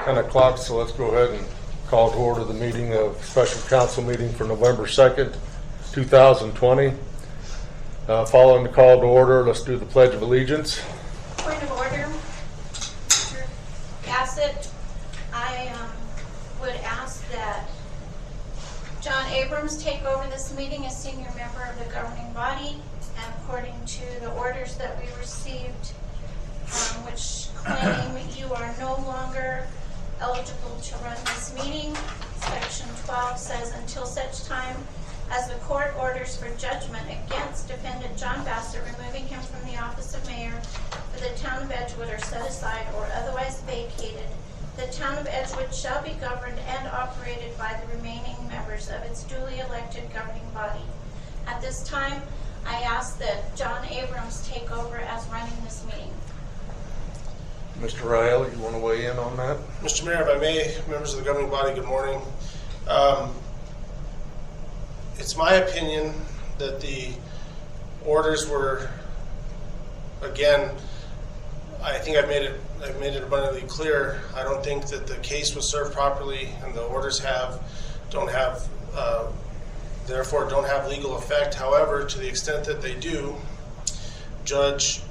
10 o'clock, so let's go ahead and call to order the meeting of special council meeting for November 2nd, 2020. Following the call to order, let's do the Pledge of Allegiance. Point of order, Mr. Bassett, I would ask that John Abrams take over this meeting as senior member of the governing body, and according to the orders that we received, which claim you are no longer eligible to run this meeting. Section 12 says, until such time as the court orders for judgment against defendant John Bassett, removing him from the office of mayor for the town of Edgewood are set aside or otherwise vacated, the town of Edgewood shall be governed and operated by the remaining members of its duly elected governing body. At this time, I ask that John Abrams take over as running this meeting. Mr. Rael, you want to weigh in on that? Mr. Mayor, if I may, members of the governing body, good morning. It's my opinion that the orders were, again, I think I've made it abundantly clear. I don't think that the case was served properly, and the orders therefore don't have legal effect. However, to the extent that they do, Judge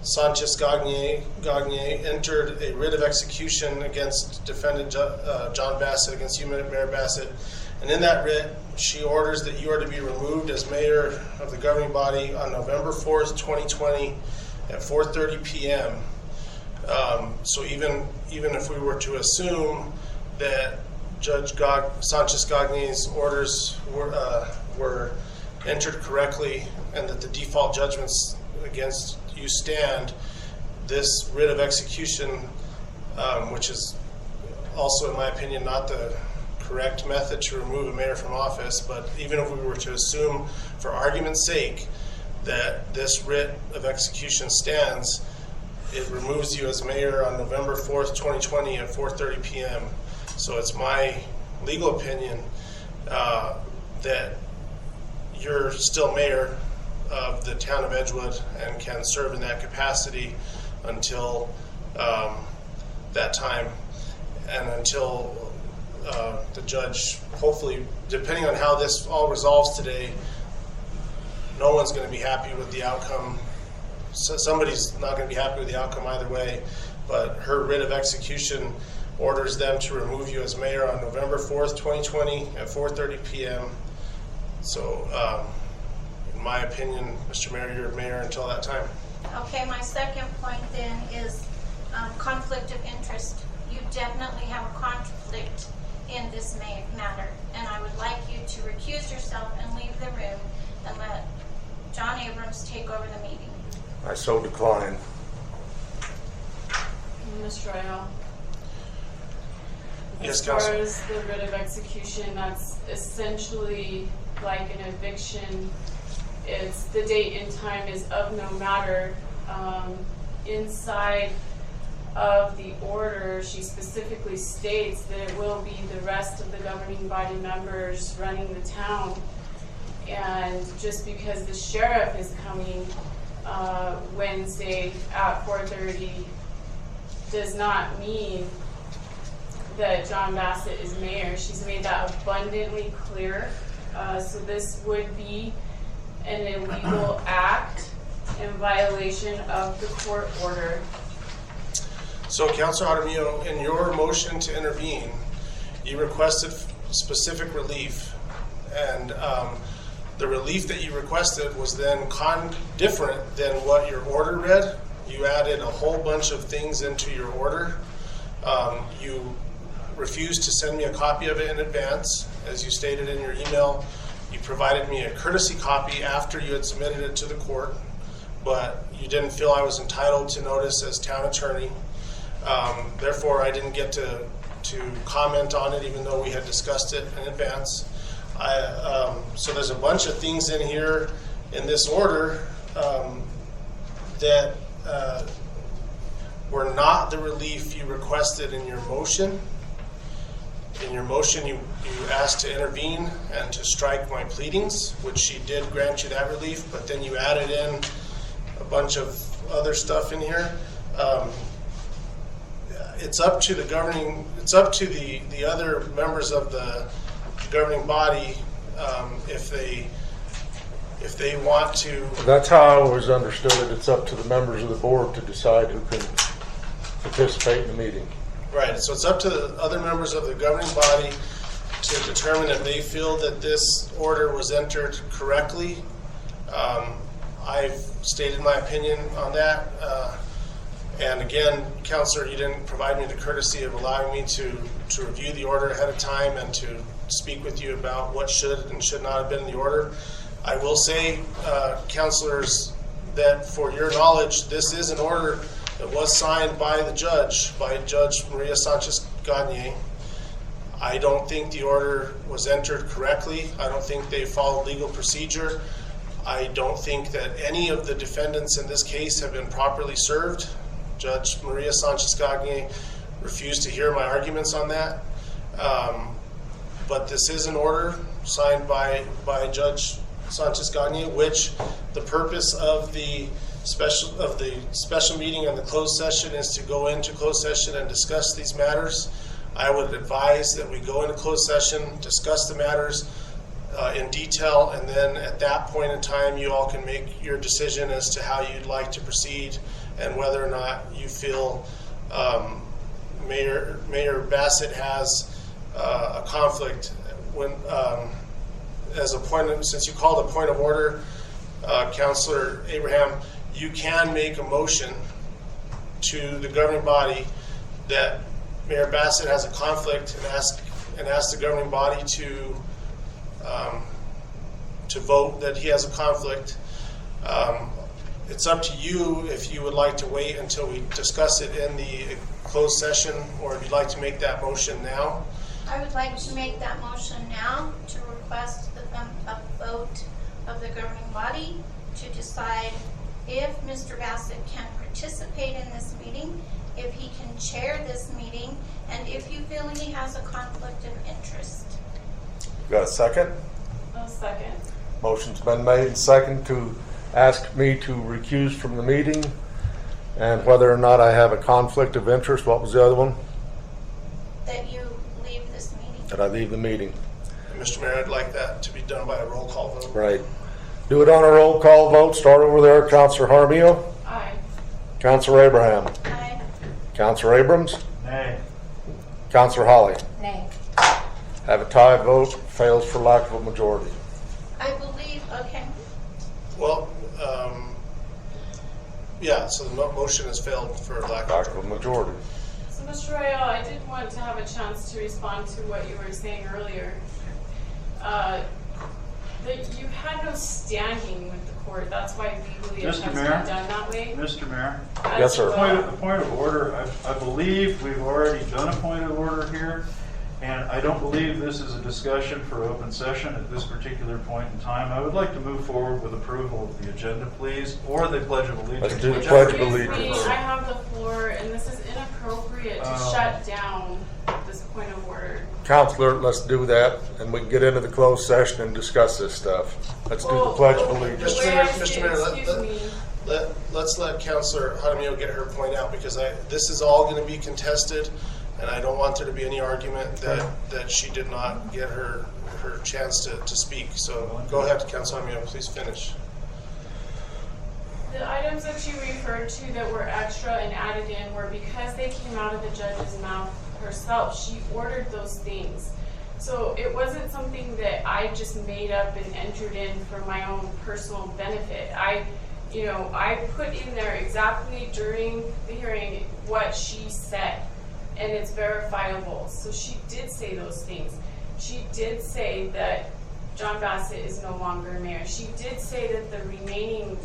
Sanchez Gagnier entered a writ of execution against defendant John Bassett, against you, Mayor Bassett, and in that writ, she orders that you are to be removed as mayor of the governing body on November 4th, 2020 at 4:30 p.m. So even if we were to assume that Judge Sanchez Gagnier's orders were entered correctly and that the default judgments against you stand, this writ of execution, which is also, in my opinion, not the correct method to remove a mayor from office, but even if we were to assume, for argument's sake, that this writ of execution stands, it removes you as mayor on November 4th, 2020 at 4:30 p.m. So it's my legal opinion that you're still mayor of the town of Edgewood and can serve in that capacity until that time, and until the judge, hopefully, depending on how this all resolves today, no one's going to be happy with the outcome. So somebody's not going to be happy with the outcome either way, but her writ of execution orders them to remove you as mayor on November 4th, 2020 at 4:30 p.m. So, in my opinion, Mr. Mayor, you're mayor until that time. Okay, my second point then is conflict of interest. You definitely have a conflict in this matter, and I would like you to recuse yourself and leave the room and let John Abrams take over the meeting. I so decline. Mr. Rael? Yes, as far Council. as the writ of execution, that's essentially like an eviction. It's the date and time is of no matter. Inside of the order, she specifically states that it will be the rest of the governing body members running the town. And just because the sheriff is coming Wednesday at 4:30 does not mean that John Bassett is mayor. She's made that abundantly clear. So this would be an illegal act in violation of the court order. So, Councilor Jaramillo, in your motion to intervene, you requested specific relief, and the relief that you requested was then different than what your order read. You added a whole bunch of things into your order. You refused to send me a copy of it in advance, as you stated in your email. You provided me a courtesy copy after you had submitted it to the court, but you didn't feel I was entitled to notice as town attorney. Therefore, I didn't get to comment on it, even though we had discussed it in advance. So there's a bunch of things in here in this order that were not the relief you requested in your motion. In your motion, you asked to intervene and to strike my pleadings, which she did grant you that relief, but then you added in a bunch of other stuff in here. it's up to the the other members of the governing body if they want to. That's how I always understood it. It's up to the members of the board to decide who can participate in the meeting. Right, so it's up to the other members of the governing body to determine if they feel that this order was entered correctly. I've stated my opinion on that. And again, Counselor, you didn't provide me the courtesy of allowing me to review the order ahead of time and to speak with you about what should and should not have been in the order. I will say, Counselors, that for your knowledge, this is an order that was signed by the judge, by Judge Maria Sanchez-Gagne. I don't think the order was entered correctly. I don't think they followed legal procedure. I don't think that any of the defendants in this case have been properly served. Judge Maria Sanchez-Gagne refused to hear my arguments on that. But this is an order signed by Judge Sanchez-Gagne, which the purpose of the special meeting and the closed session is to go into closed session and discuss these matters. I would advise that we go into closed session, discuss the matters in detail, and then at that point in time, you all can make your decision as to how you'd like to proceed and whether or not you feel Mayor Bassett has a conflict. When as a point of, since you called a point of order, Councilor Abraham, you can make a motion to the governing body that Mayor Bassett has a conflict and ask the governing body to vote that he has a conflict. It's up to you if you would like to wait until we discuss it in the closed session, or if you'd like to make that motion now. I would like to make that motion now to request a vote of the governing body to decide if Mr. Bassett can participate in this meeting, if he can chair this meeting, and if you feel he has a conflict of interest. Got a second? A second. Motion's been made and second to ask me to recuse from the meeting, and whether or not I have a conflict of interest. What was the other one? That you leave this meeting. That I leave the meeting. And Mr. Mayor, I'd like that to be done by a roll call vote. Right. Do it on a roll call vote. Start over there. Councilor Jaramillo. Aye. Councilor Abraham. Aye. Councilor Abrams. Nay. Councilor Holly. Nay. Have a tie vote. Fails for lack of a majority. I believe, okay. Well, yeah, so the motion has failed for lack Lack of of a majority. So, Mr. Royale, I did want to have a chance to respond to what you were saying earlier. That you had no standing with the court. That's why legally it has to be Mayor? done that way. Mr. Mayor, Yes, sir. a point of order. I believe we've already done a point of order here, and I don't believe this is a discussion for open session at this particular point in time. I would like to move forward with approval of the agenda, please, or the Pledge of Allegiance. Let's do the whichever- Pledge of Excuse me, Allegiance. I have the floor, and this is inappropriate to shut down this point of order. Counselor, let's do that, and we can get into the closed session and discuss this stuff. Let's do the Pledge of Allegiance. Mr. Mayor, let's let Councilor Jaramillo get her point out, because this is all going to be contested, and I don't want there to be any argument that she did not get her chance to speak. So go ahead, Councilor Jaramillo, please finish. The items that you referred to that were extra and added in were because they came out of the judge's mouth herself. She ordered those things. So it wasn't something that I just made up and entered in for my own personal benefit. I put in there exactly during the hearing what she said, and it's verifiable. So she did say those things. She did say that John Bassett is no longer mayor. She did say that the remaining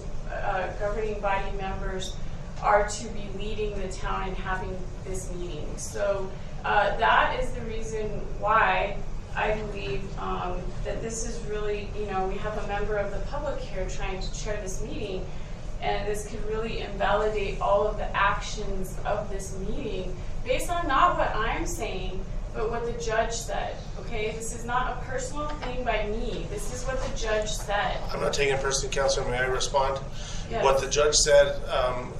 governing body members are to be leading the town and having this meeting. So that is the reason why I believe that this is really, we have a member of the public here trying to chair this meeting, and this could really invalidate all of the actions of this meeting based on not what I'm saying, but what the judge said. Okay, this is not a personal thing by me. This is what the judge said. I'm not taking it personally, Councilor. May I respond? Yes. What the judge said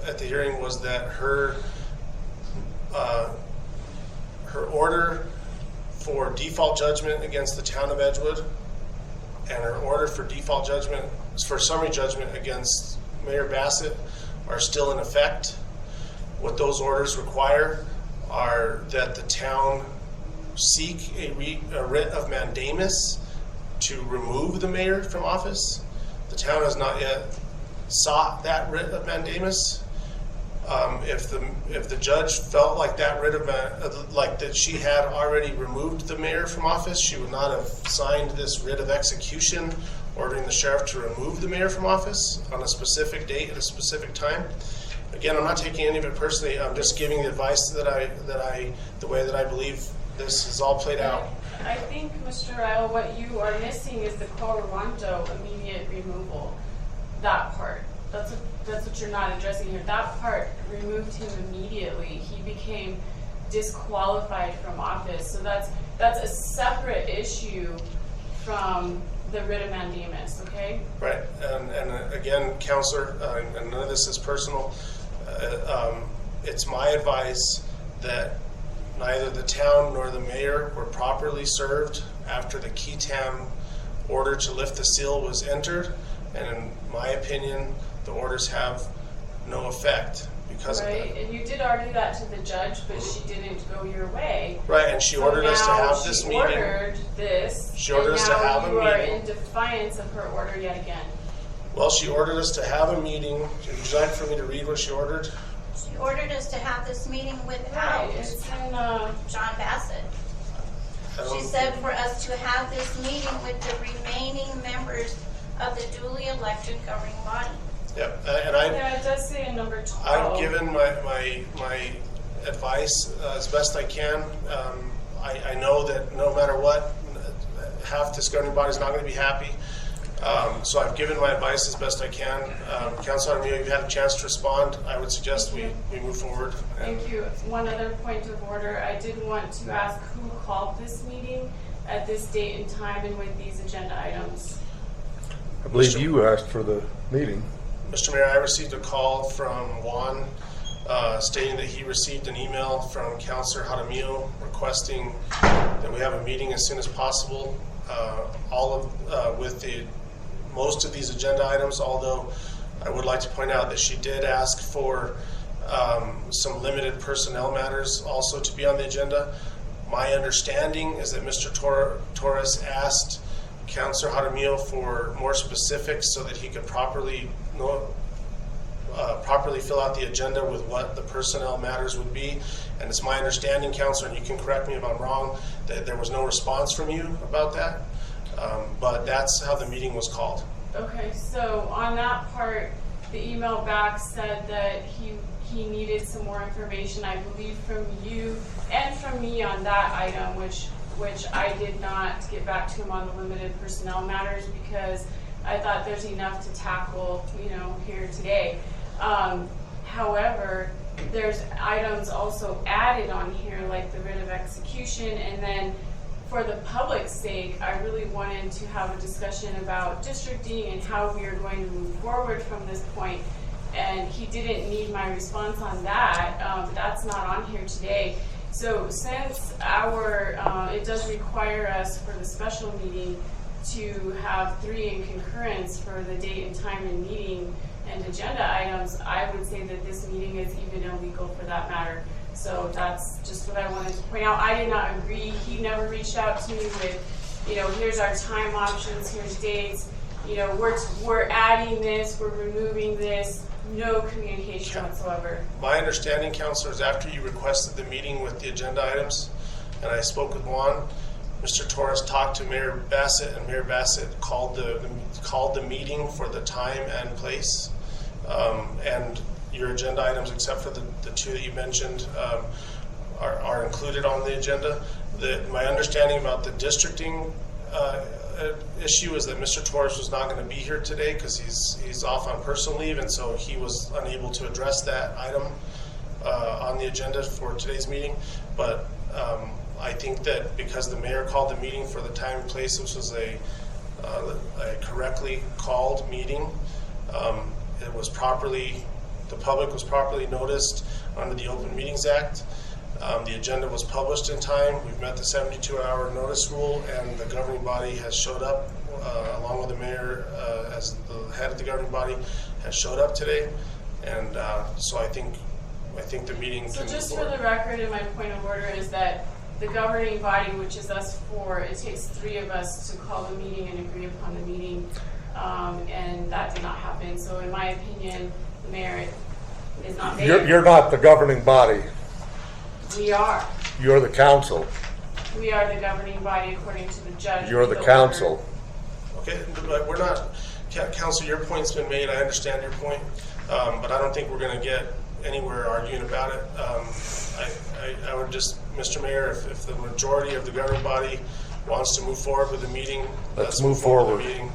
at the hearing was that her order for default judgment against the town of Edgewood and her order for default judgment, for summary judgment against Mayor Bassett are still in effect. What those orders require are that the town seek a writ of mandamus to remove the mayor from office. The town has not yet sought that writ of mandamus. If the judge felt like that writ of like that she had already removed the mayor from office, she would not have signed this writ of execution ordering the sheriff to remove the mayor from office on a specific date at a specific time. Again, I'm not taking any of it personally. I'm just giving the advice the way that I believe this is all played out. I think, Mr. Ryle, what you are missing is the quo warranto immediate removal. That part. That's what you're not addressing here. That part removed him immediately. He became disqualified from office. So that's a separate issue from the writ of mandamus, okay? Right, and again, Counselor, and none of this is personal, it's my advice that neither the town nor the mayor were properly served after the Ketam order to lift the seal was entered, and in my opinion, the orders have no effect because of Right, that. and you did argue that to the judge, but she didn't go your way. Right, and she ordered us to have this meeting. She ordered this. She ordered us to have a And now you are meeting. in defiance of her order yet again. Well, she ordered us to have a meeting. Would you like for me to read what she ordered? She ordered us to have this meeting without Right, it's in, John Bassett. I don't- She said for us to have this meeting with the remaining members of the duly elected governing body. Yep, and I. yeah, it does say in number 12. I've given my advice as best I can. I know that no matter what, half this governing body is not going to be happy. So I've given my advice as best I can. Councilor Armijo, you've had a chance to respond. I would suggest we move forward. Thank you. One other point of order. I did want to ask who called this meeting at this date and time and with these agenda items. I believe you asked for the meeting. Mr. Mayor, I received a call from Juan stating that he received an email from Councilor Jaramillo requesting that we have a meeting as soon as possible. With most of these agenda items, although I would like to point out that she did ask for some limited personnel matters also to be on the agenda. My understanding is that Mr. Torres asked Councilor Jaramillo for more specifics so that he could properly fill out the agenda with what the personnel matters would be. And it's my understanding, Councilor, and you can correct me if I'm wrong, that there was no response from you about that. But that's how the meeting was called. Okay, so on that part, the email back said that he needed some more information, I believe, from you and from me on that item, which I did not get back to him on the limited personnel matters because I thought there's enough to tackle, here today. However, there's items also added on here like the writ of execution, and then for the public's sake, I really wanted to have a discussion about districting and how we are going to move forward from this point. And he didn't need my response on that. That's not on here today. So since it does require us for the special meeting to have 3 in concurrence for the date and time and meeting and agenda items, I would say that this meeting is even illegal for that matter. So that's just what I wanted to point out. I did not agree. He never reached out to me with, here's our time options, here's dates. We're adding this, we're removing this. No communication whatsoever. My understanding, Councilor, is after you requested the meeting with the agenda items, and I spoke with Juan, Mr. Torres talked to Mayor Bassett, and Mayor Bassett called the meeting for the time and place. And your agenda items, except for the 2 that you mentioned, are included on the agenda. My understanding about the districting issue is that Mr. Torres was not going to be here today because he's off on personal leave, and so he was unable to address that item on the agenda for today's meeting. But I think that because the mayor called the meeting for the time and place, which was a correctly called meeting, the public was properly noticed under the Open Meetings Act, The agenda was published in time. We've met the 72-hour notice rule, and the governing body has showed up, along with the mayor as the head of the governing body, has showed up today. And so I think the meeting So can move just for forward. the record, and my point of order is that the governing body, which is us four, it takes three of us to call the meeting and agree upon the meeting, and that did not happen. So in my opinion, the mayor is not there. You're not the governing body. We are. You're the council. We are the governing body according to the judge. You're the order. council. Okay, but we're not, Council, your point's been made. I understand your point, but I don't think we're going to get anywhere arguing about it. I would just, Mr. Mayor, if the majority of the governing body wants to move forward with the meeting, Let's move move forward with the forward.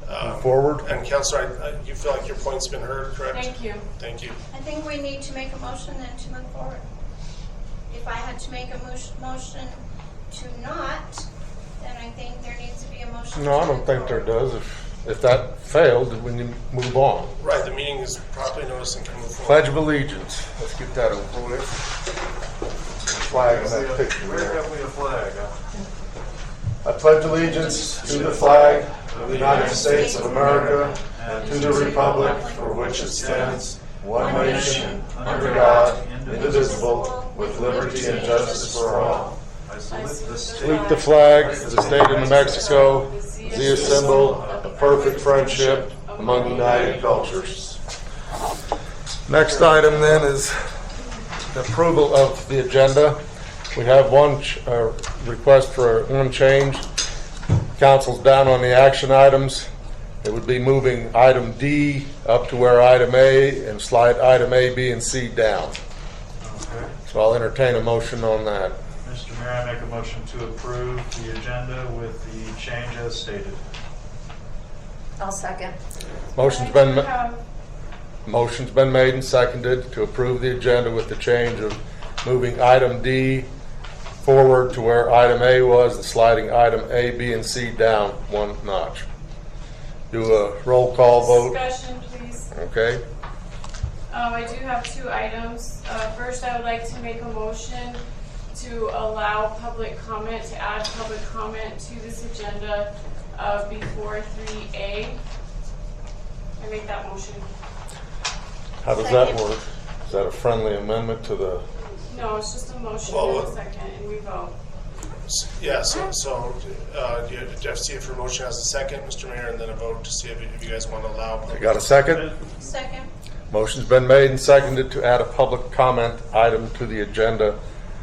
meeting. Move forward. And Councilor, you feel like your point's been heard, correct? Thank you. Thank you. I think we need to make a motion then to move forward. If I had to make a motion to not, then I think there needs to be a motion. No, I to don't move think there forward. does. If that failed, then we need to move on. Right, the meeting is properly noticed and can move forward. Pledge of Allegiance. Let's get that over with. Flag on that picture Where there. have we a flag? I pledge allegiance to the flag of the United States of America and to the republic for which it stands, one nation, under God, indivisible, with liberty and justice for all. I salute the Salute the flag of the state of New Mexico, the symbol of perfect friendship among united cultures. Next item then is the approval of the agenda. We have one request for one change. Council's down on the action items. It would be moving item D up to where item A and slide item A, B, and C down. Okay. So I'll entertain a motion on that. Mr. Mayor, I make a motion to approve the agenda with the change as stated. I'll second. Motion's been made and seconded to approve the agenda with the change of moving item D forward to where item A was and sliding item A, B, and C down one notch. Do a roll call vote, Discussion, please. okay? I do have two items. First, I would like to make a motion to allow public comment, to add public comment to this agenda before 3A. I make that motion. How does that work? Is that a friendly amendment to the, No, it's just a motion Well, and a second, and we vote. Yeah, so do you have to see if your motion has a second, Mr. Mayor, and then a vote to see if you guys want to allow. you got a second? Second. Motion's been made and seconded to add a public comment item to the agenda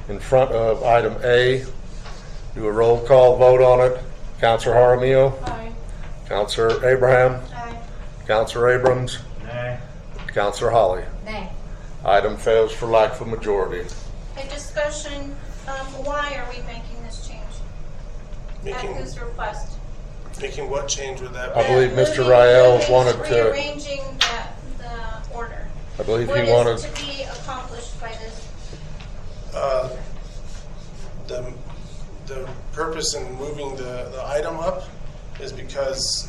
in front of item A. Do a roll call vote on it. Counselor Jaramillo? Aye. Counselor Abraham? Aye. Counselor Abrams? Nay. Counselor Holly? Nay. Item fails for lack of a majority. A discussion, why are we making this change? At whose request? Making what change would that I be? believe Mr. Moving- Rael moving- wanted to- Rearranging the order. I believe What he is wanted, to be accomplished by this? The purpose in moving the item up is because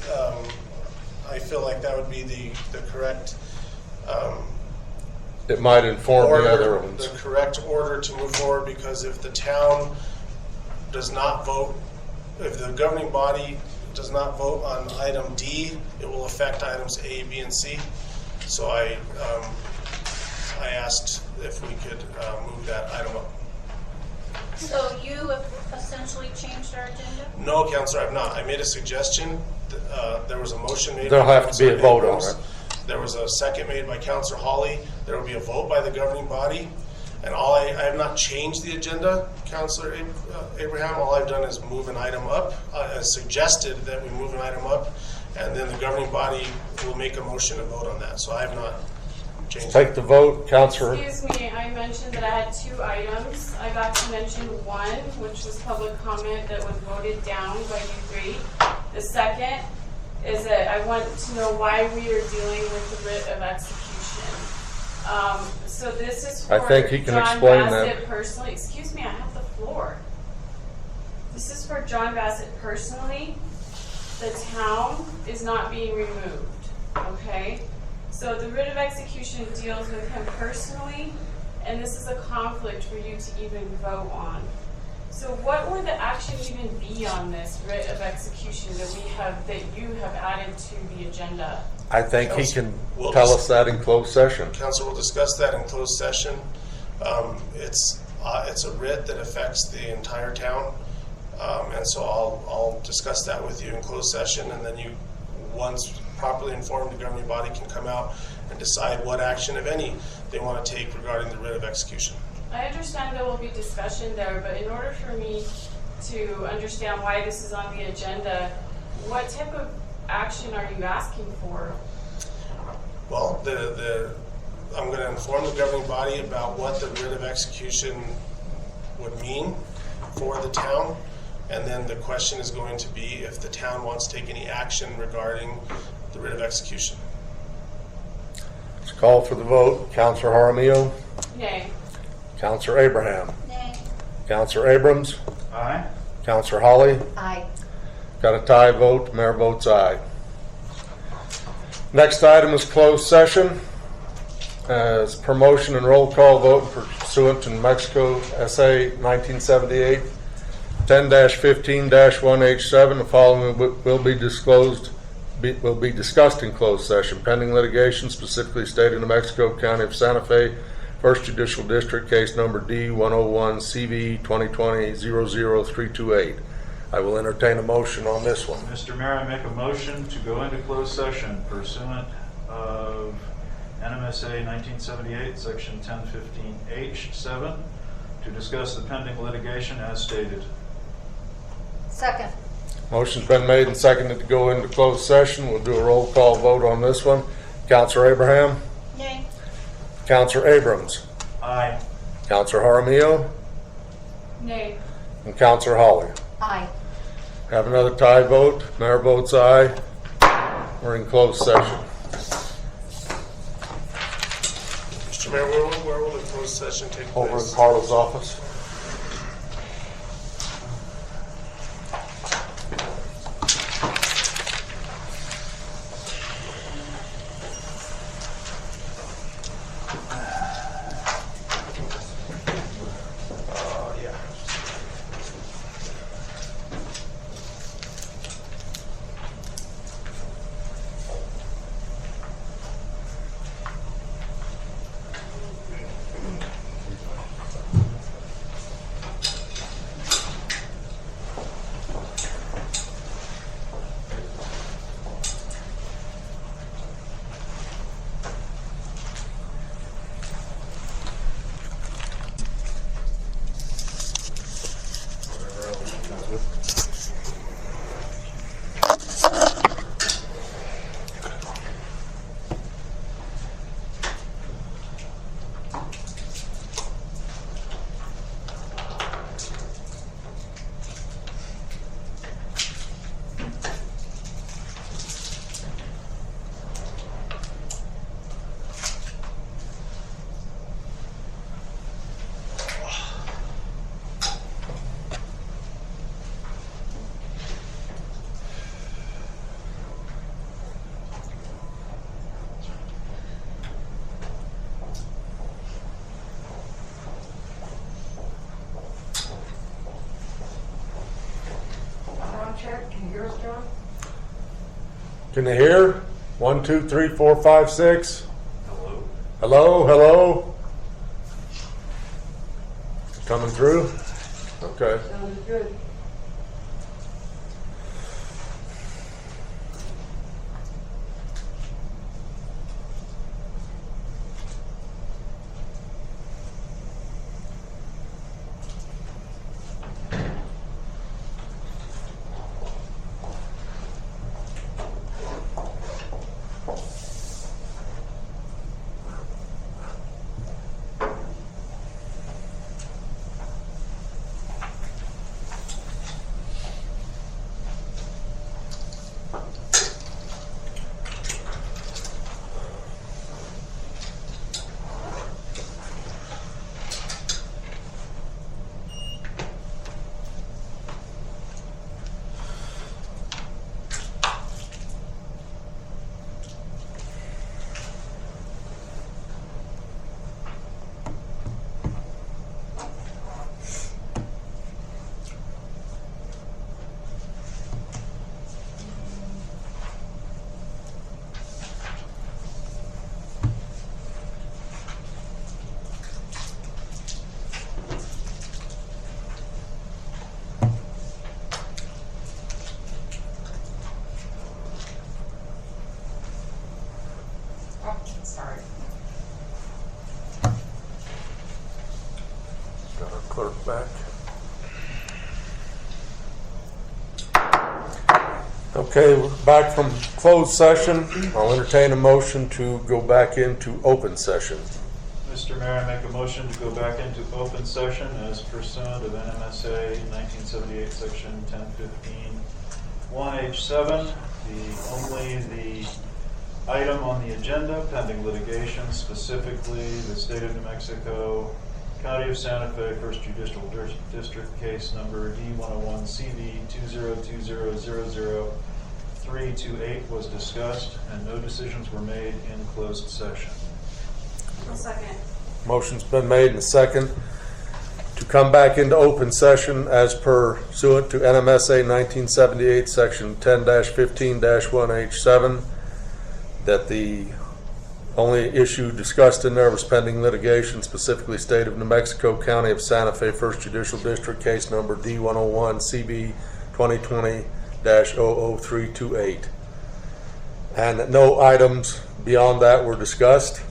I feel like that would be the correct it might inform the other order, ones. the correct order to move forward, because if the town does not vote, if the governing body does not vote on item D, it will affect items A, B, and C. So I asked if we could move that item up. So you have essentially changed our agenda? No, Counselor, I've not. I made a suggestion. There was a motion made. There'll by have to be a Counselor vote on Abrams. it. There was a second made by Counselor Holly. There will be a vote by the governing body. And I have not changed the agenda, Counselor Abraham. All I've done is move an item up. I suggested that we move an item up, and then the governing body will make a motion and vote on that. So I have not changed. Take the vote, Counselor. Excuse me, I mentioned that I had two items. I got to mention one, which was public comment that was voted down by you three. The second is that I want to know why we are dealing with the writ of execution. So this is for I think he can John explain that. Bassett personally. Excuse me, I have the floor. This is for John Bassett personally. The town is not being removed, okay? So the writ of execution deals with him personally, and this is a conflict for you to even vote on. So what would the action even be on this writ of execution that you have added to the agenda? I think he can We'll tell just- us that in closed session. Council will discuss that in closed session. It's a writ that affects the entire town, and so I'll discuss that with you in closed session, and then you, once properly informed, the governing body can come out and decide what action, if any, they want to take regarding the writ of execution. I understand there will be discussion there, but in order for me to understand why this is on the agenda, what type of action are you asking for? Well, I'm going to inform the governing body about what the writ of execution would mean for the town, and then the question is going to be if the town wants to take any action regarding the writ of execution. Let's call for the vote. Counselor Jaramillo, Nay. Counselor Abraham, Nay. Counselor Abrams, Aye. Counselor Holly. Aye. Got a tie vote. Mayor votes aye. Next item is closed session. As promotion and roll call vote pursuant to New Mexico SA 1978 10-15-1H7. The following will be disclosed. Will be discussed in closed session. Pending litigation, specifically State of New Mexico, County of Santa Fe, First Judicial District, case number D101 CV 2020-00328. I will entertain a motion on this one. Mr. Mayor, I make a motion to go into closed session pursuant of NMSA 1978, Section 1015H7, to discuss the pending litigation as stated. Second. Motion's been made and seconded to go into closed session. We'll do a roll call vote on this one. Counselor Abraham, Nay. Counselor Abrams, Aye. Counselor Jaramillo, Nay. and Counselor Holly. Aye. Have another tie vote. Mayor votes aye. We're in closed session. Mr. Mayor, where will the closed session take place? Over in Carla's office. Check. Can you hear us, John? Can you hear? 1, 2, 3, 4, 5, 6. Hello. Hello, hello. Coming through? Okay. Sounds good. Okay, we're back from closed session. I'll entertain a motion to go back into open session. Mr. Mayor, I make a motion to go back into open session as pursuant of NMSA 1978, Section 1015, 1H7. The item on the agenda, pending litigation, specifically the State of New Mexico, County of Santa Fe, First Judicial District, case number D101CV20200328 was discussed, and no decisions were made in closed session. I'll second. Motion's been made and second to come back into open session as pursuant to NMSA 1978, Section 10-15-1H7, that the only issue discussed in there was pending litigation, specifically State of New Mexico, County of Santa Fe, First Judicial District, case number D101CB2020-00328. And that no items beyond that were discussed.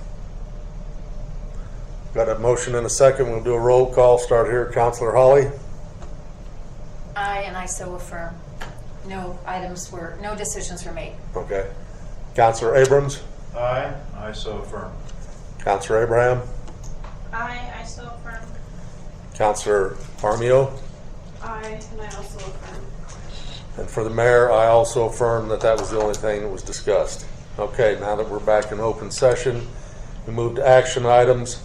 Got a motion and a second. We'll do a roll call. Start here. Counselor Holly? Aye, and I so affirm. No decisions were made. Okay. Counselor Abrams? Aye, I so affirm. Counselor Abraham? I so affirm. Counselor Armio? Aye, and I also affirm. And for the mayor, I also affirm that that was the only thing that was discussed. Okay, now that we're back in open session, we move to action items.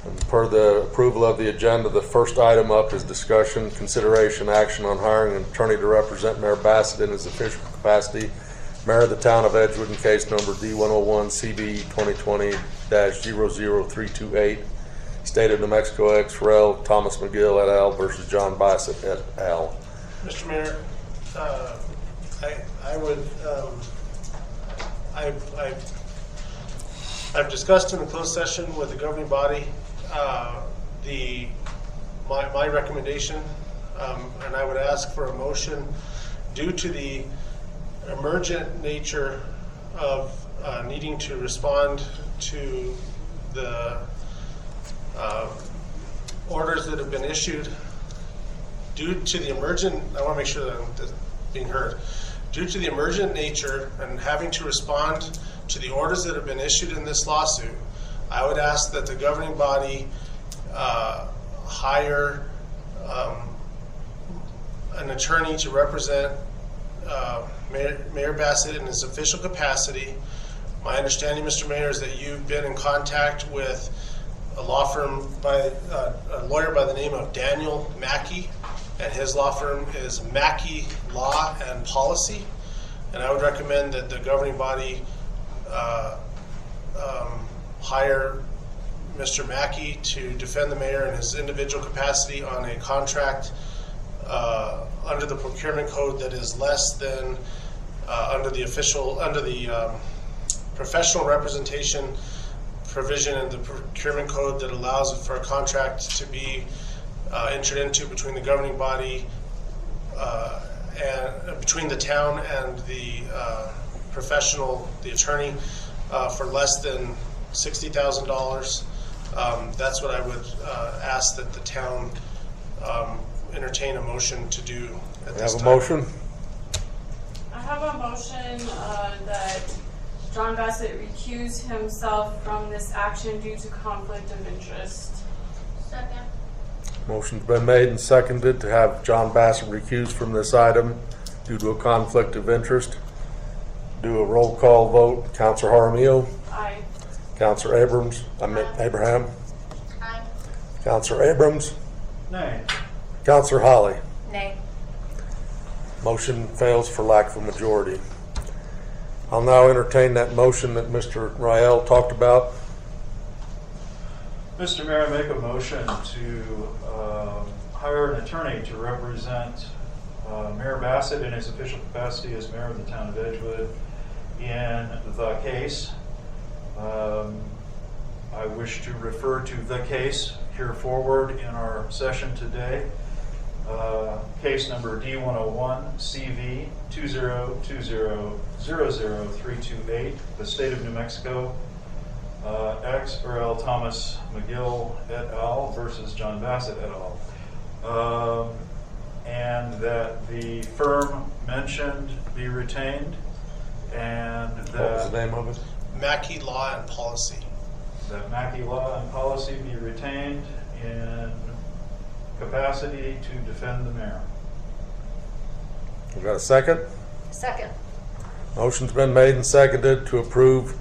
And per the approval of the agenda, the first item up is discussion, consideration, action on hiring an attorney to represent Mayor Bassett in his official capacity, Mayor of the Town of Edgewood, in case number D101CB2020-00328, State of New Mexico ex rel. Thomas McGill et al. Versus John Bassett et al. Mr. Mayor, I've discussed in the closed session with the governing body my recommendation, and I would ask for a motion due to the emergent nature of needing to respond to the orders that have been issued. Due to the emergent, I want to make sure that I'm being heard. Due to the emergent nature and having to respond to the orders that have been issued in this lawsuit, I would ask that the governing body hire an attorney to represent Mayor Bassett in his official capacity. My understanding, Mr. Mayor, is that you've been in contact with a law firm by a lawyer by the name of Daniel Mackey, and his law firm is Mackey Law and Policy. And I would recommend that the governing body hire Mr. Mackey to defend the mayor in his individual capacity on a contract under the procurement code that is less than under the professional representation provision in the procurement code that allows for a contract to be entered into between the governing body and between the town and the professional, the attorney, for less than $60,000. That's what I would ask that the town entertain a motion to do at We this have a time. motion? I have a motion that John Bassett recuse himself from this action due to conflict of interest. Second. Motion's been made and seconded to have John Bassett recused from this item due to a conflict of interest. Do a roll call vote. Counselor Jaramillo? Aye. Counselor Abrams? Abraham? Aye. Counselor Abrams? Nay. Counselor Holly? Nay. Motion fails for lack of a majority. I'll now entertain that motion that Mr. Rael talked about. Mr. Mayor, I make a motion to hire an attorney to represent Mayor Bassett in his official capacity as mayor of the town of Edgewood in the case. I wish to refer to the case here forward in our session today. Case number D101CV2020000328, the State of New Mexico ex rel. Thomas McGill et al. Versus John Bassett et al. And that the firm mentioned be retained, and What was the that, name of it? Mackey Law and Policy. that Mackey law and policy be retained in capacity to defend the mayor. We got a second? Second. Motion's been made and seconded to approve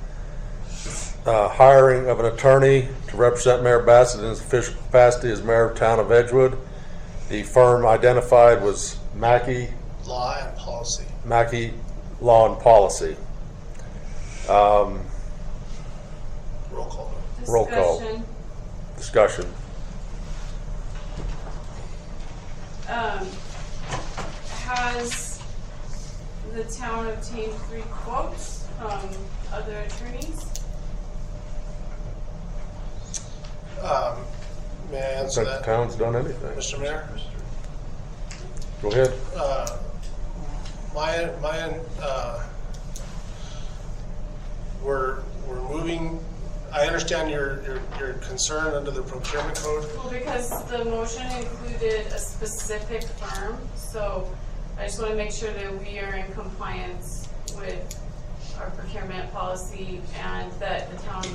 hiring of an attorney to represent Mayor Bassett in his official capacity as mayor of town of Edgewood. The firm identified was Mackey Law and Policy. Law and Policy. Roll call vote. Roll call. Discussion. Discussion. Has the town obtained 3 quotes from other attorneys? May I I answer think the that, town's done anything. Mr. Mayor? Go ahead. We're moving, I understand your concern under the procurement code. Well, because the motion included a specific firm, so I just want to make sure that we are in compliance with our procurement policy and that the town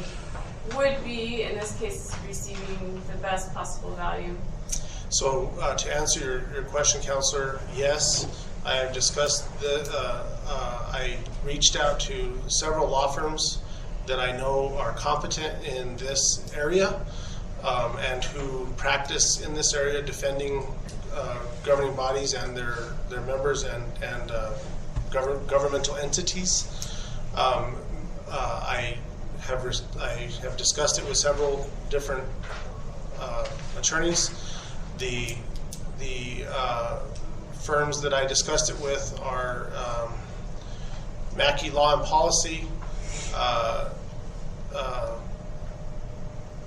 would be, in this case, receiving the best possible value. So to answer your question, Counselor, yes, I have discussed I reached out to several law firms that I know are competent in this area and who practice in this area defending governing bodies and their members and governmental entities. I have discussed it with several different attorneys. The firms that I discussed it with are Mackey Law and Policy,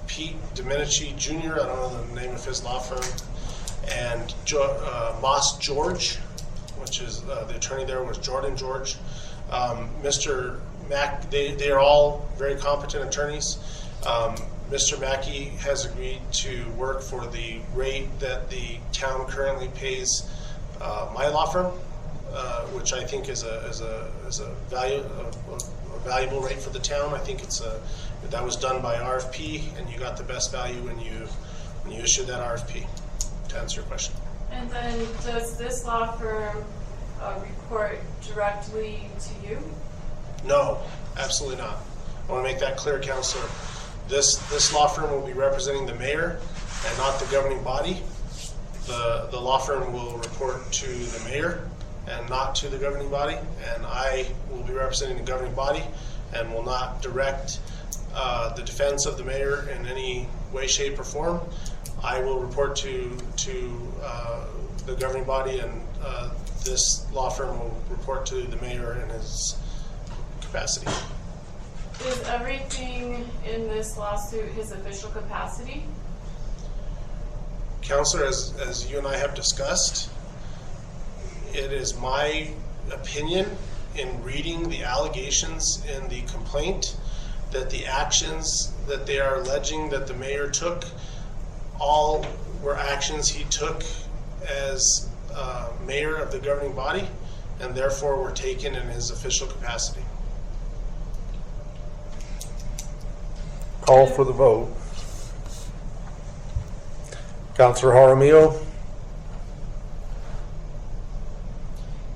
Pete Domenici Jr., I don't know the name of his law firm, and Moss George, which is the attorney there was Jordan George. Mr. Mack, they are all very competent attorneys. Mr. Mackey has agreed to work for the rate that the town currently pays my law firm, which I think is a valuable rate for the town. I think that was done by RFP, and you got the best value when you issued that RFP. To answer your question. And then does this law firm report directly to you? No, absolutely not. I want to make that clear, Counselor. This law firm will be representing the mayor and not the governing body. The law firm will report to the mayor and not to the governing body, and I will be representing the governing body and will not direct the defense of the mayor in any way, shape, or form. I will report to the governing body, and this law firm will report to the mayor in his capacity. Is everything in this lawsuit his official capacity? Counselor, as you and I have discussed, it is my opinion in reading the allegations in the complaint that the actions that they are alleging that the mayor took all were actions he took as mayor of the governing body and therefore were taken in his official capacity. Call for the vote. Counselor Jaramillo?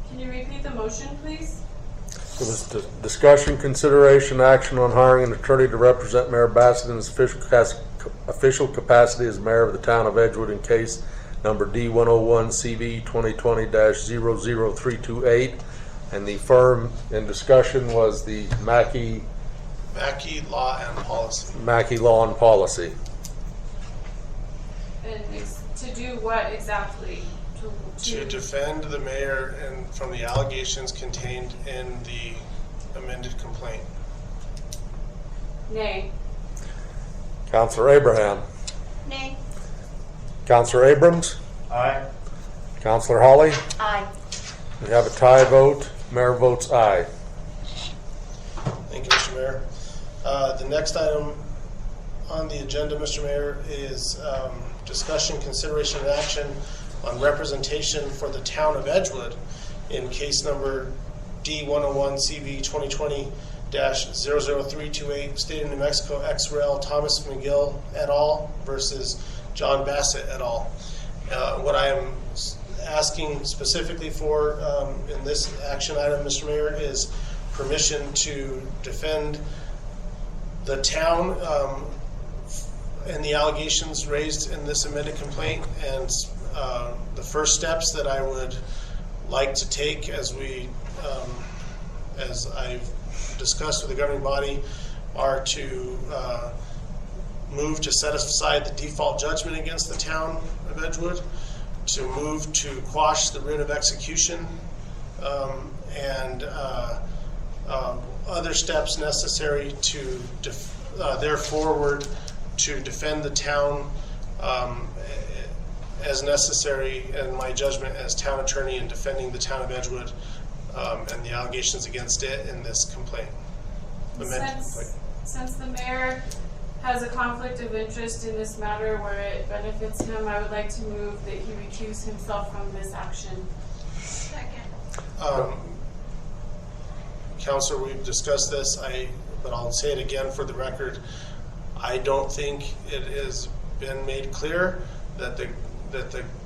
Can you repeat the motion, please? It was discussion, consideration, action on hiring an attorney to represent Mayor Bassett in his official capacity as mayor of the town of Edgewood in case number D101 CV 2020-00328. And the firm in discussion was the Mackey Law and Policy. Mackey Law and Policy. And to do what exactly? To defend the mayor and from the allegations contained in the amended complaint. Nay. Counselor Abraham? Nay. Counselor Abrams? Aye. Counselor Holly? Aye. We have a tie vote. Mayor votes aye. Thank you, Mr. Mayor. The next item on the agenda, Mr. Mayor, is discussion, consideration, and action on representation for the town of Edgewood in case number D101 CV 2020-00328, State of New Mexico ex rel Thomas McGill et al. Versus John Bassett et al. What I am asking specifically for in this action item, Mr. Mayor, is permission to defend the town and the allegations raised in this amended complaint. And the first steps that I would like to take, as I've discussed with the governing body, are to move to set aside the default judgment against the town of Edgewood, to move to quash the writ of execution, and other steps necessary to therefore to defend the town as necessary, in my judgment as town attorney, in defending the town of Edgewood and the allegations against it in this complaint. Since the mayor has a conflict of interest in this matter where it benefits him, I would like to move that he recuse himself from this action. Second. Counselor, we've discussed this, but I'll say it again for the record. I don't think it has been made clear that the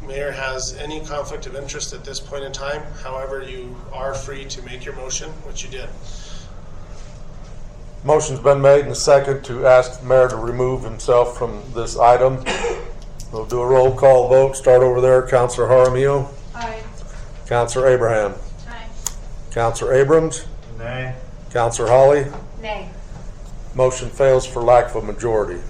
mayor has any conflict of interest at this point in time. However, you are free to make your motion, which you did. Motion's been made and second to ask the mayor to remove himself from this item. We'll do a roll call vote. Start over there. Counselor Jaramillo. Aye. Counselor Abraham. Aye. Counselor Abrams. Nay. Counselor Holly. Nay. Motion fails for lack of a majority.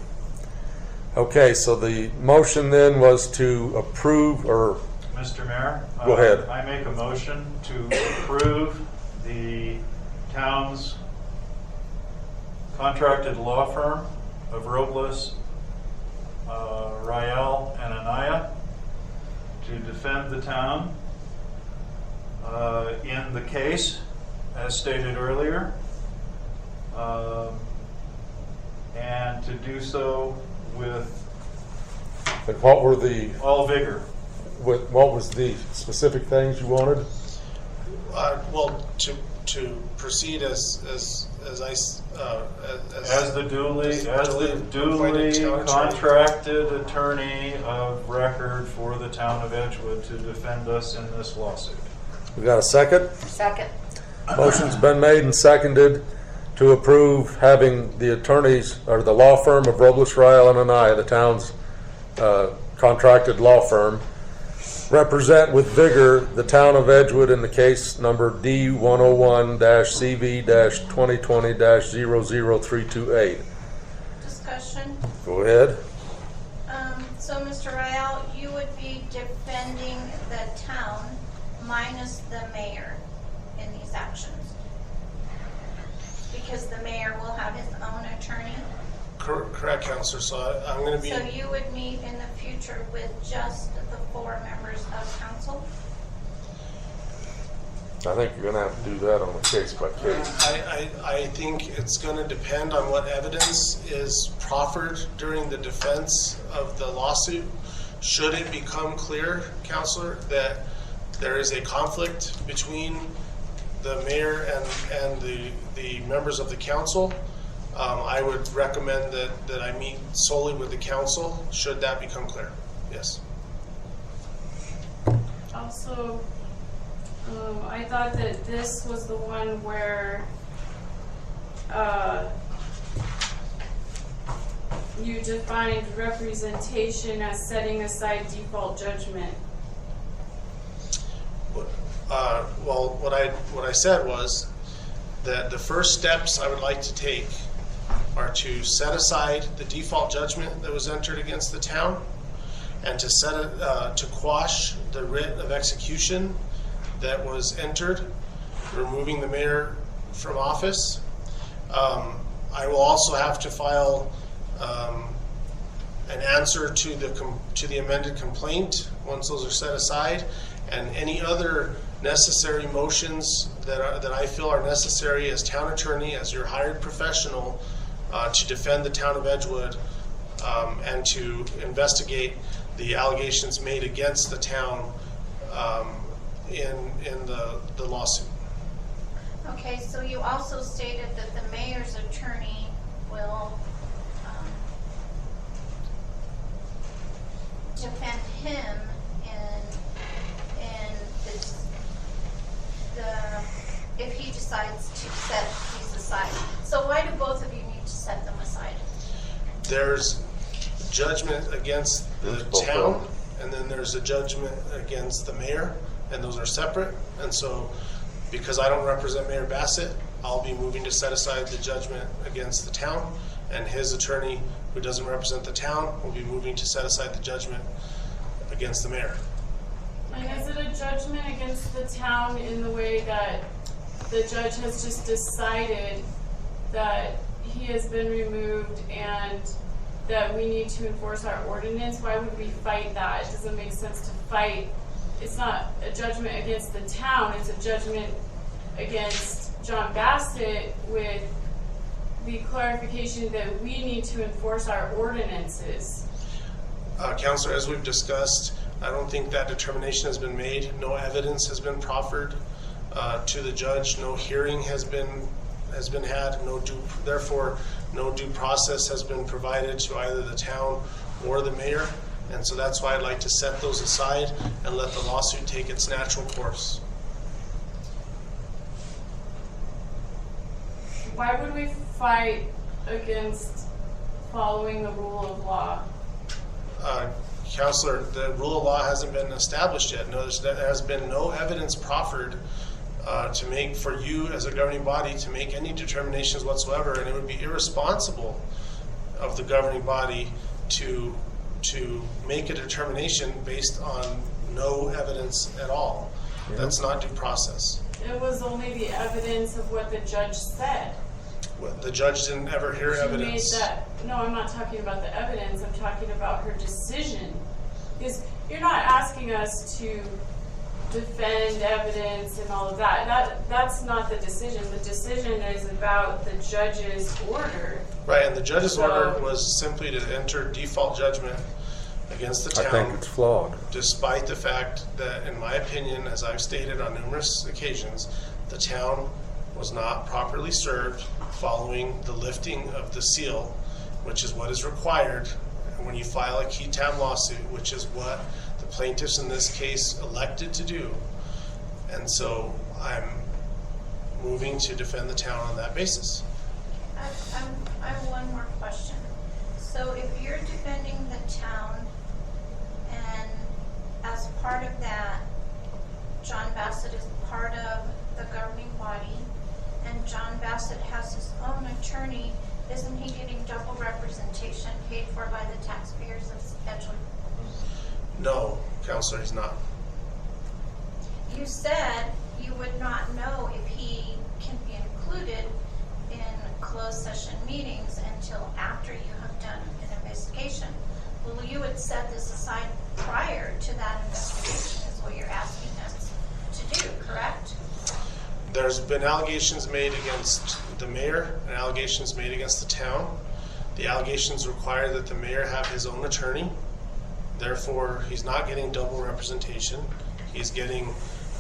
Okay, so the motion then was to approve, or Mr. Mayor? Go ahead. I make a motion to approve the town's contracted law firm of Robles, Rael, and Anaya to defend the town in the case, as stated earlier, and to do so with what were the, all vigor. what was the specific things you wanted? Well, to proceed as the duly appointed town attorney. contracted attorney of record for the town of Edgewood to defend us in this lawsuit. We got a second? Second. Motion's been made and seconded to approve having the attorneys, or the law firm of Robles, Rael, and Anaya, the town's contracted law firm, represent with vigor the town of Edgewood in the case number D101-CV-2020-00328. Discussion. Go ahead. So, Mr. Rael, you would be defending the town minus the mayor in these actions? Because the mayor will have his own attorney? Correct, Counselor. So I'm going to be. So you would meet in the future with just the 4 members of council? I think you're going to have to do that on a case by case. I think it's going to depend on what evidence is proffered during the defense of the lawsuit. Should it become clear, Counselor, that there is a conflict between the mayor and the members of the council, I would recommend that I meet solely with the council, should that become clear. Yes. Also, I thought that this was the one where you defined representation as setting aside default judgment. Well, what I said was that the first steps I would like to take are to set aside the default judgment that was entered against the town, and to to quash the writ of execution that was entered, removing the mayor from office. I will also have to file an answer to the amended complaint once those are set aside, and any other necessary motions that I feel are necessary as town attorney, as your hired professional, to defend the town of Edgewood and to investigate the allegations made against the town in the lawsuit. Okay, so you also stated that the mayor's attorney will defend him in if he decides to set these aside. So why do both of you need to set them aside? There's judgment against the There's both of town, them. and then there's a judgment against the mayor, and those are separate. And so, because I don't represent Mayor Bassett, I'll be moving to set aside the judgment against the town, and his attorney, who doesn't represent the town, will be moving to set aside the judgment against the mayor. And is it a judgment against the town in the way that the judge has just decided that he has been removed and that we need to enforce our ordinance? Why would we fight that? It doesn't make sense to fight. It's not a judgment against the town, it's a judgment against John Bassett with the clarification that we need to enforce our ordinances. Counselor, as we've discussed, I don't think that determination has been made. No evidence has been proffered to the judge. No hearing has been had. Therefore, no due process has been provided to either the town or the mayor. And so that's why I'd like to set those aside and let the lawsuit take its natural course. Why would we fight against following the rule of law? Counselor, the rule of law hasn't been established yet. No, there has been no evidence proffered to make for you as a governing body to make any determinations whatsoever, and it would be irresponsible of the governing body to make a determination based on no evidence at all. Yeah. That's not due process. It was only the evidence of what the judge said. The judge didn't ever hear She made evidence. that, no, I'm not talking about the evidence, I'm talking about her decision. Because you're not asking us to defend evidence and all of that. That's not the decision. The decision is about the judge's order. Right, and the judge's So- order was simply to enter default judgment against the I town. think it's flawed. Despite the fact that, in my opinion, as I've stated on numerous occasions, the town was not properly served following the lifting of the seal, which is what is required when you file a key tam lawsuit, which is what the plaintiffs in this case elected to do. And so I'm moving to defend the town on that basis. I have one more question. So if you're defending the town, and as part of that, John Bassett is part of the governing body, and John Bassett has his own attorney, isn't he getting double representation paid for by the taxpayers of Edgewood? No, Counselor, he's not. You said you would not know if he can be included in closed session meetings until after you have done an investigation. Well, you would set this aside prior to that investigation is what you're asking us to do, correct? There's been allegations made against the mayor and allegations made against the town. The allegations require that the mayor have his own attorney. Therefore, he's not getting double representation. He's getting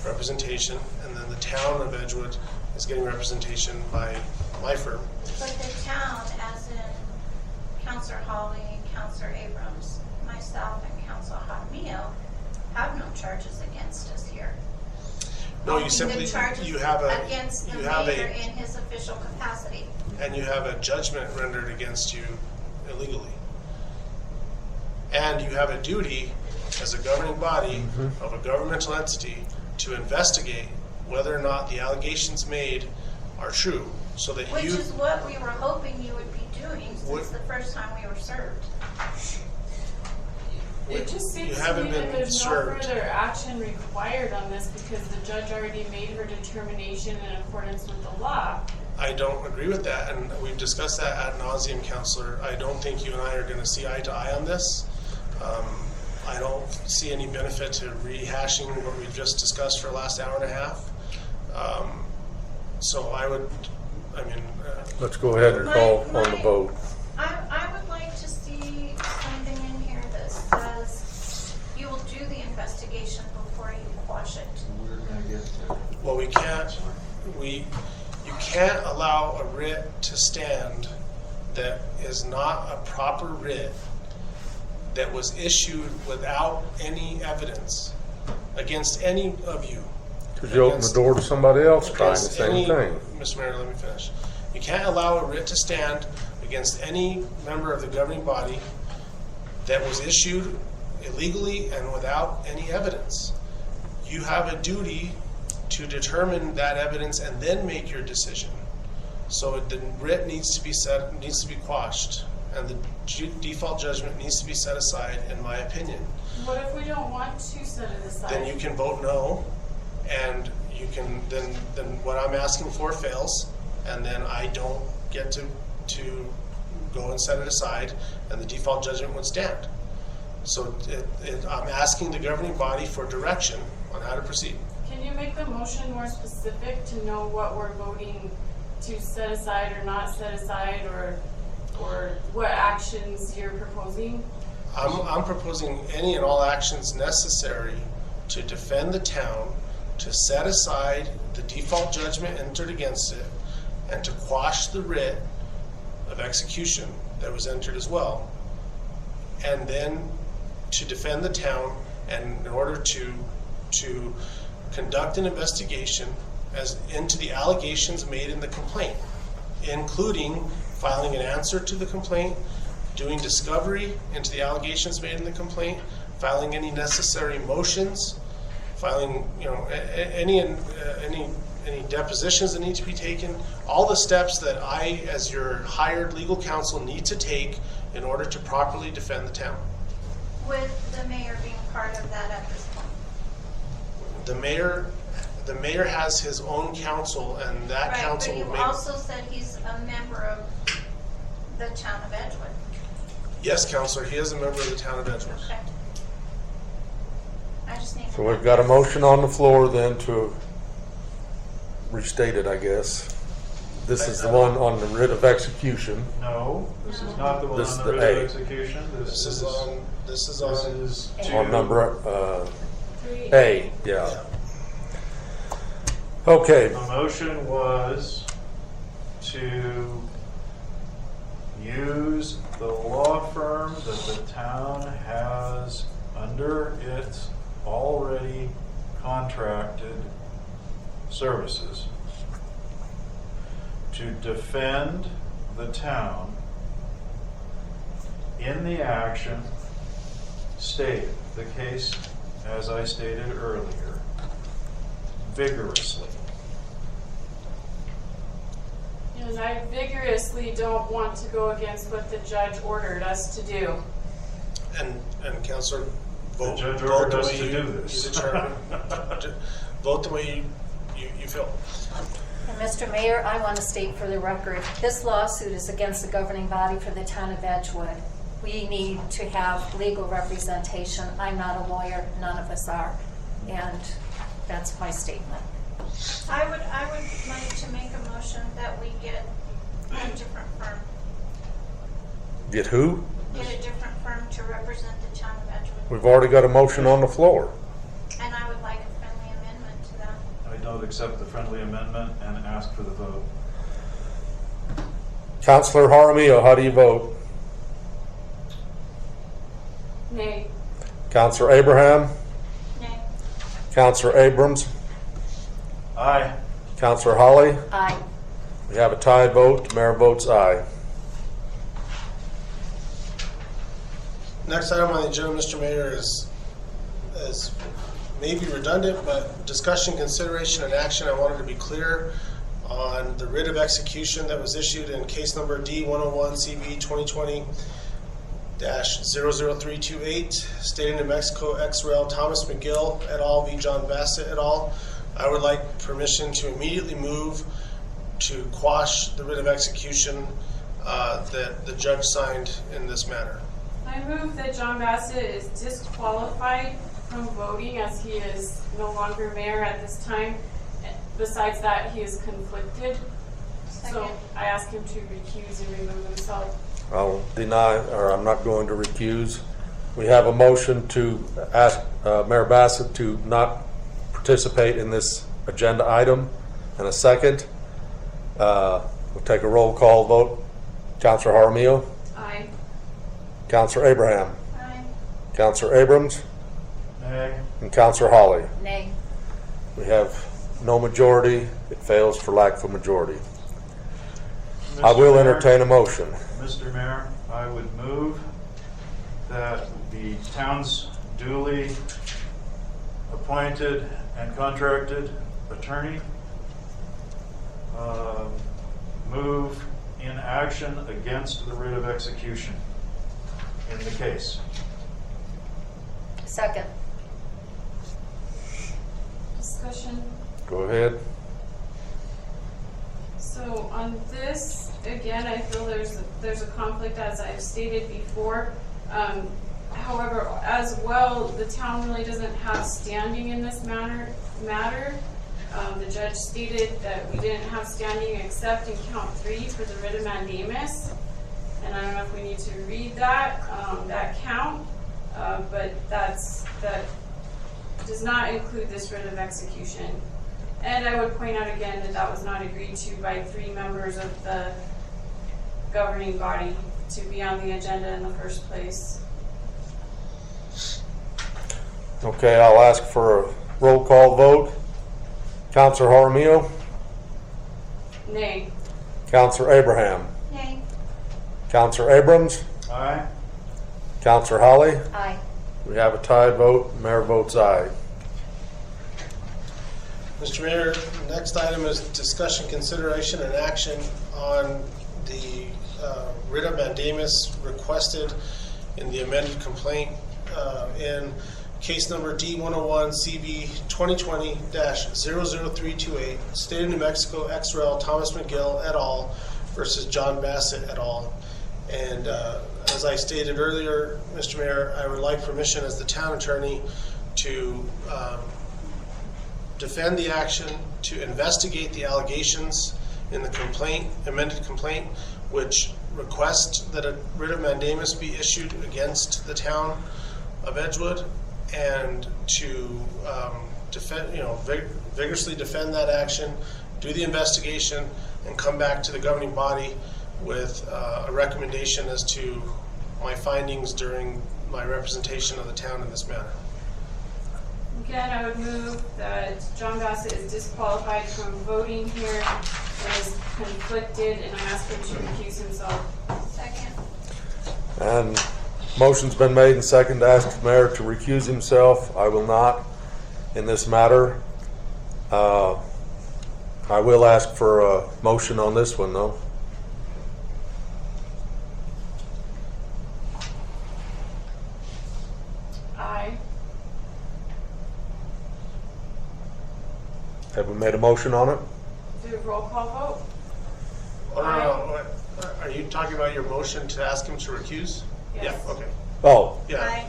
representation, and then the town of Edgewood is getting representation by my firm. But the town, as in Counselor Hawley, Counselor Abrams, myself, and Counselor Jaramillo, have no charges against us here. No, Only you simply, the charges you have against the a, mayor in his official capacity. and you have a judgment rendered against you illegally. And you have a duty as a governing body of a governmental entity to investigate whether or not the allegations made are true, so that Which you, is what we were hoping you would be doing What- since the first time we were served. It just you seems to haven't me that been there's no served. further action required on this because the judge already made her determination in accordance with the law. I don't agree with that, and we've discussed that ad nauseum, Counselor. I don't think you and I are going to see eye to eye on this. I don't see any benefit to rehashing what we've just discussed for the last hour and a half. So I would, Let's go ahead and call on the vote. I would like to see something in here that says you will do the investigation before you quash it. We're gonna get there. Well, you can't allow a writ to stand that is not a proper writ that was issued without any evidence against any of you. Because you open the door to somebody else trying the Against same any- thing. Mr. Mayor, let me finish. You can't allow a writ to stand against any member of the governing body that was issued illegally and without any evidence. You have a duty to determine that evidence and then make your decision. So the writ needs to be quashed, and the default judgment needs to be set aside, in my opinion. What if we don't want to set it aside? Then you can vote no, and you can, then what I'm asking for fails, and then I don't get to go and set it aside, and the default judgment would stand. So I'm asking the governing body for direction on how to proceed. Can you make the motion more specific to know what we're voting to set aside or not set aside, or what actions you're proposing? I'm proposing any and all actions necessary to defend the town, to set aside the default judgment entered against it, and to quash the writ of execution that was entered as well. And then to defend the town, and in order to conduct an investigation as into the allegations made in the complaint, including filing an answer to the complaint, doing discovery into the allegations made in the complaint, filing any necessary motions, filing, any depositions that need to be taken, all the steps that I, as your hired legal counsel, need to take in order to properly defend the town. With the mayor being part of that at this point. The mayor has his own counsel, and that Right, council but will you make. also said he's a member of the town of Edgewood. Yes, Counselor, he is a member of the town of Edgewood. Okay. I just need to. So we've got a motion on the floor then to restate it, I guess. This is the one on the writ of execution. No, this is not the one This is on the the writ A. of execution. This is on. This is A. On to- number 3A. A, yeah. Okay, The motion was to use the law firm that the town has under its already contracted services to defend the town in the action stated, the case, as I stated earlier, vigorously. And I vigorously don't want to go against what the judge ordered us to do. And Counselor, vote. judge vote ordered the us way to you- do this. You determine. Vote the way you feel. And Mr. Mayor, I want to state for the record, this lawsuit is against the governing body for the town of Edgewood. We need to have legal representation. I'm not a lawyer, none of us are. And that's my statement. I would like to make a motion that we get a different firm. get who? Get a different firm to represent the town of Edgewood. We've already got a motion on the floor. And I would like a friendly amendment to that. I don't accept the friendly amendment and ask for the vote. Counselor Jaramillo, how do you vote? Nay. Counselor Abraham? Nay. Counselor Abrams? Aye. Counselor Holly? Aye. We have a tied vote. The mayor votes aye. Next item on the agenda, Mr. Mayor, is maybe redundant, but discussion, consideration, and action. I wanted to be clear on the writ of execution that was issued in case number D101 CV 2020-00328, State of New Mexico, ex-rel Thomas McGill et al. v. John Bassett et al. I would like permission to immediately move to quash the writ of execution that the judge signed in this matter. I move that John Bassett is disqualified from voting as he is no longer mayor at this time. Besides that, he is conflicted. So Second. I ask him to recuse and remove himself. I'll deny, or I'm not going to recuse. We have a motion to ask Mayor Bassett to not participate in this agenda item, and a second. We'll take a roll call vote. Counselor Jaramillo, Aye. Counselor Abraham, Aye. Counselor Abrams, Nay. and Counselor Holly. Nay. We have no majority. It fails for lack of a majority. I Mr. will Mayor? entertain a motion. Mr. Mayor, I would move that the town's duly appointed and contracted attorney move in action against the writ of execution in the case. Second. Discussion. Go ahead. So on this, again, I feel there's a conflict, as I've stated before. However, as well, the town really doesn't have standing in this matter. The judge stated that we didn't have standing except in count 3 for the writ of mandamus. And I don't know if we need to read that count, but that does not include this writ of execution. And I would point out again that that was not agreed to by 3 members of the governing body to be on the agenda in the first place. Okay, I'll ask for a roll call vote. Counselor Jaramillo, Nay. Counselor Abraham, Nay. Counselor Abrams, Aye. Counselor Holly. Aye. We have a tied vote. Mayor votes aye. Mr. Mayor, the next item is discussion, consideration, and action on the writ of mandamus requested in the amended complaint in case number D101 CB 2020-00328, State of New Mexico, ex rel. Thomas McGill et al. Versus John Bassett et al. And as I stated earlier, Mr. Mayor, I would like permission as the town attorney to defend the action, to investigate the allegations in the complaint, amended complaint, which request that a writ of mandamus be issued against the town of Edgewood, and to defend, vigorously defend that action, do the investigation, and come back to the governing body with a recommendation as to my findings during my representation of the town in this matter. Again, I would move that John Bassett is disqualified from voting here and is conflicted, and I ask him to recuse himself. Second. And motion's been made and second to ask the mayor to recuse himself. I will not in this matter. I will ask for a motion on this one, though. Aye. Have we made a motion on it? Do a roll call vote? Oh, no. Are you talking about your motion to ask him to recuse? Yes. Yeah, okay. Oh, Yeah.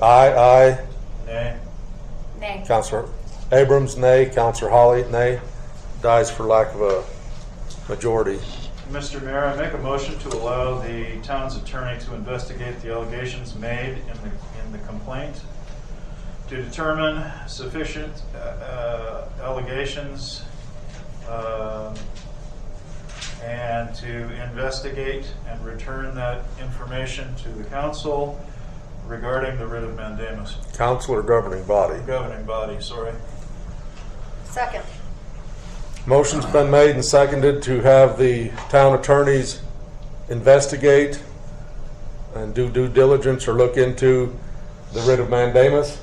Aye. aye. Nay. Nay. Counselor Abrams, nay. Counselor Holly, nay. Dies for lack of a majority. Mr. Mayor, I make a motion to allow the town's attorney to investigate the allegations made in the complaint, to determine sufficient allegations, and to investigate and return that information to the council regarding the writ of mandamus. Council or governing body? Governing body, sorry. Second. Motion's been made and seconded to have the town attorneys investigate and do due diligence or look into the writ of mandamus.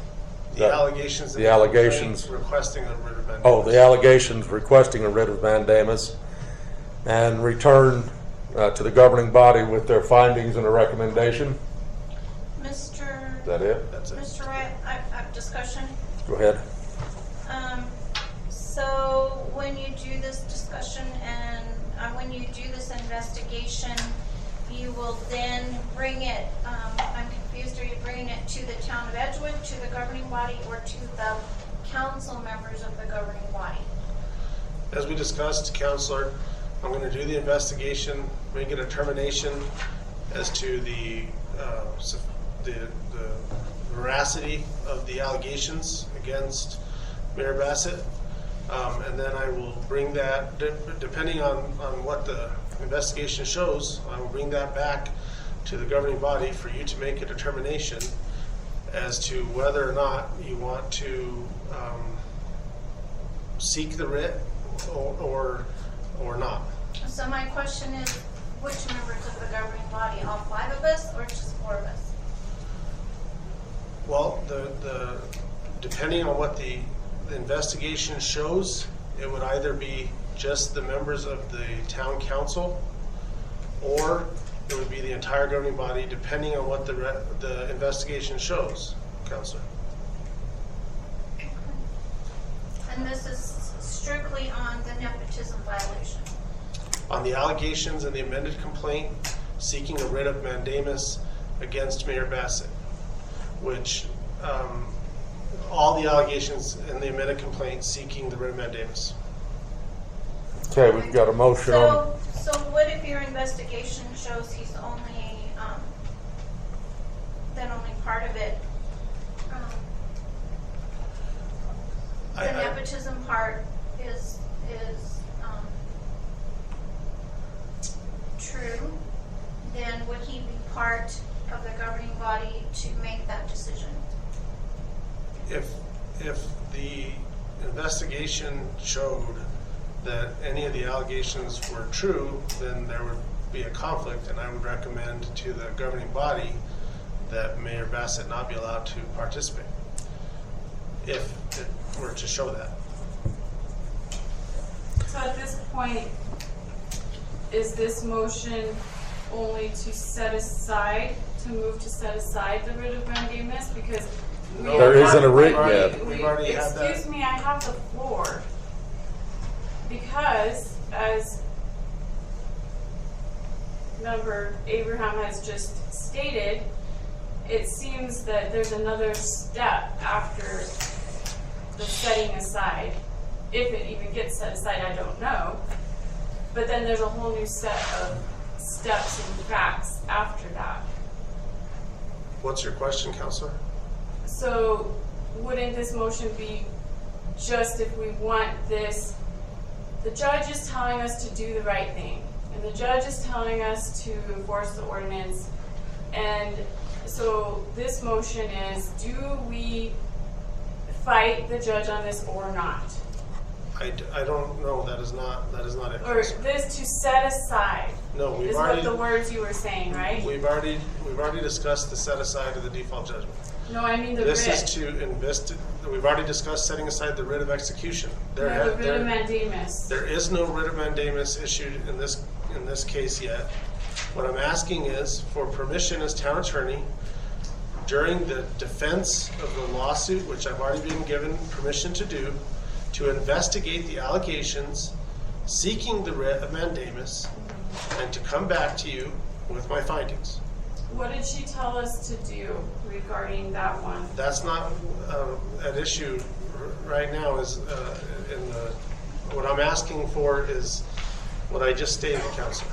The allegations. in The allegations. complaint requesting a writ of mandamus. Oh, the allegations requesting a writ of mandamus, and return to the governing body with their findings and a recommendation. Mr. Is that it? That's it. Mr. Wright, I have discussion. Go ahead. So when you do this discussion and when you do this investigation, you will then bring it, I'm confused, are you bringing it to the town of Edgewood, to the governing body, or to the council members of the governing body? As we discussed, Counselor, I'm going to do the investigation, make a determination as to the veracity of the allegations against Mayor Bassett. And then I will bring that, depending on what the investigation shows, I will bring that back to the governing body for you to make a determination as to whether or not you want to seek the writ or not. So my question is, which members of the governing body, all 5 of us or just 4 of us? Well, depending on what the investigation shows, it would either be just the members of the town council, or it would be the entire governing body, depending on what the investigation shows, Counselor. And this is strictly on the nepotism violation. On the allegations in the amended complaint seeking a writ of mandamus against Mayor Bassett, which all the allegations in the amended complaint seeking the writ of mandamus. Okay, we've got a motion on, So what if your investigation shows he's only, then only part of it, the nepotism part is true, then would he be part of the governing body to make that decision? If the investigation showed that any of the allegations were true, then there would be a conflict, and I would recommend to the governing body that Mayor Bassett not be allowed to participate, if it were to show that. So at this point, is this motion only to set aside, to move to set aside the writ of mandamus? Because we No, There isn't a writ we've already- yet. We've already had that. Excuse me, I have the floor. Because, as Member Abraham has just stated, it seems that there's another step after the setting aside. If it even gets set aside, I don't know. But then there's a whole new set of steps and facts after that. What's your question, Counselor? So wouldn't this motion be just if we want this, the judge is telling us to do the right thing, and the judge is telling us to enforce the ordinance, and so this motion is, do we fight the judge on this or not? I don't know, that is not it, Or Counselor. this to set aside No, we've is what already, the words you were saying, right? we've already discussed the set aside of the default judgment. No, I mean the This is writ. to invest, we've already discussed setting aside the writ of execution. No, the writ of mandamus. There is no writ of mandamus issued in this case yet. What I'm asking is for permission as town attorney during the defense of the lawsuit, which I've already been given permission to do, to investigate the allegations, seeking the writ of mandamus, and to come back to you with my findings. What did she tell us to do regarding that one? That's not at issue right now. Is what I'm asking for is what I just stated, Counselor.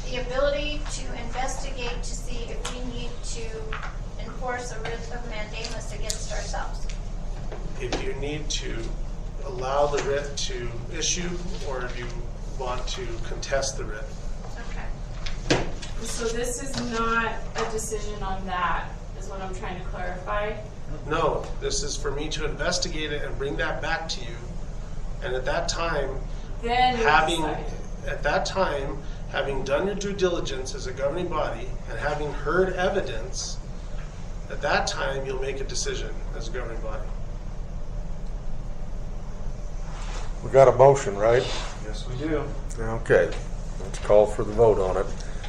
The ability to investigate to see if we need to enforce a writ of mandamus against ourselves. If you need to allow the writ to issue, or if you want to contest the writ. Okay. So this is not a decision on that, is what I'm trying to clarify. No, this is for me to investigate it and bring that back to you. And at that time, Then we decide. having done your due diligence as a governing body and having heard evidence, at that time, you'll make a decision as a governing body. we got a motion, right? Yes, we do. Okay, let's call for the vote on it.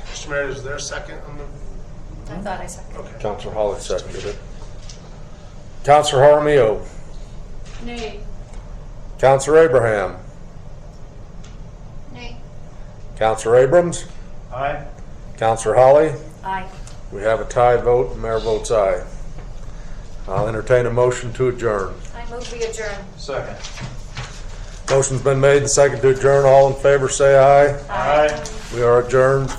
Mr. Mayor, is there a second on the? I thought I said. Okay. Counselor Holly seconded it. Counselor Jaramillo. Nay. Counselor Abraham. Nay. Counselor Abrams. Aye. Counselor Holly. Aye. We have a tie vote, the mayor votes aye. I'll entertain a motion to adjourn. I move we adjourn. Second. Motion's been made and seconded to adjourn. All in favor, say aye. Aye. We are adjourned.